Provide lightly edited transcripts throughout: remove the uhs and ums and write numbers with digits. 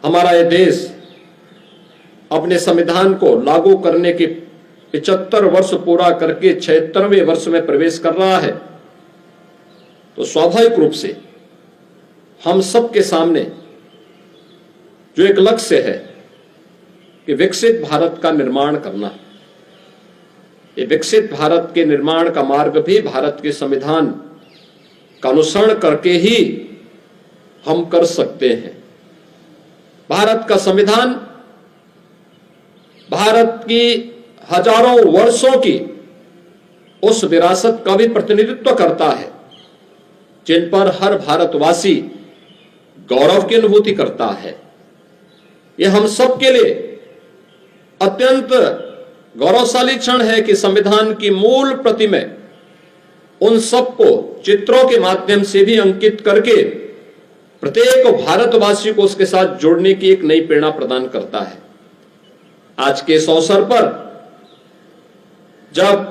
हमारा ये देश अपने संविधान को लागू करने के 75 वर्ष पूरा करके 76वें वर्ष में प्रवेश कर रहा है, तो स्वाभाविक रूप से हम सबके सामने जो एक लक्ष्य है कि विकसित भारत का निर्माण करना, ये विकसित भारत के निर्माण का मार्ग भी भारत के संविधान का अनुसरण करके ही हम कर सकते हैं। भारत का संविधान भारत की हजारों वर्षों की उस विरासत का भी प्रतिनिधित्व करता है जिन पर हर भारतवासी गौरव की अनुभूति करता है। यह हम सब के लिए अत्यंत गौरवशाली क्षण है कि संविधान की मूल प्रति में उन सबको चित्रों के माध्यम से भी अंकित करके प्रत्येक भारतवासी को उसके साथ जोड़ने की एक नई प्रेरणा प्रदान करता है। आज के इस अवसर पर जब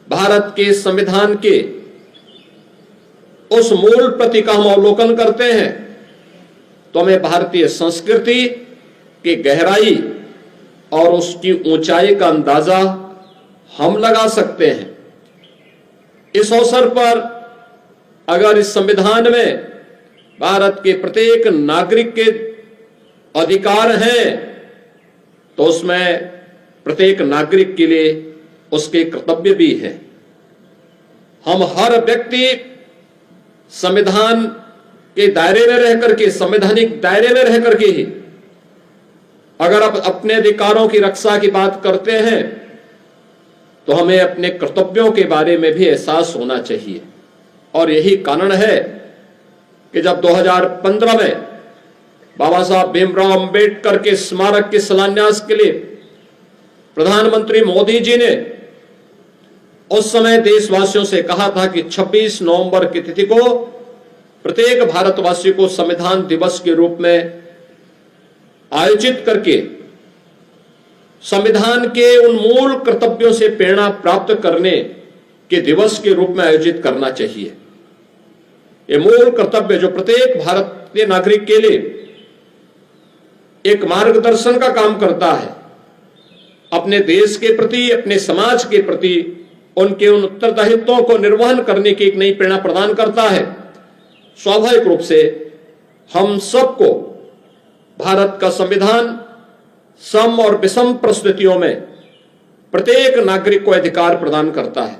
भारत के संविधान के उस मूल प्रति का हम अवलोकन करते हैं तो हमें भारतीय संस्कृति की गहराई और उसकी ऊंचाई का अंदाजा हम लगा सकते हैं। इस अवसर पर अगर इस संविधान में भारत के प्रत्येक नागरिक के अधिकार हैं तो उसमें प्रत्येक नागरिक के लिए उसके कर्तव्य भी है। हम हर व्यक्ति संविधान के दायरे में रह करके, संवैधानिक दायरे में रह करके ही अगर आप अपने अधिकारों की रक्षा की बात करते हैं तो हमें अपने कर्तव्यों के बारे में भी एहसास होना चाहिए। और यही कारण है कि जब 2015 में बाबा साहब भीमराव अंबेडकर के स्मारक के शिलान्यास के लिए प्रधानमंत्री मोदी जी ने उस समय देशवासियों से कहा था कि 26 नवंबर की तिथि को प्रत्येक भारतवासी को संविधान दिवस के रूप में आयोजित करके संविधान के उन मूल कर्तव्यों से प्रेरणा प्राप्त करने के दिवस के रूप में आयोजित करना चाहिए। ये मूल कर्तव्य जो प्रत्येक भारतीय नागरिक के लिए एक मार्गदर्शन का काम करता है, अपने देश के प्रति, अपने समाज के प्रति उनके उन उत्तरदायित्वों को निर्वहन करने की एक नई प्रेरणा प्रदान करता है। स्वाभाविक रूप से हम सबको भारत का संविधान सम और विषम परिस्थितियों में प्रत्येक नागरिक को अधिकार प्रदान करता है।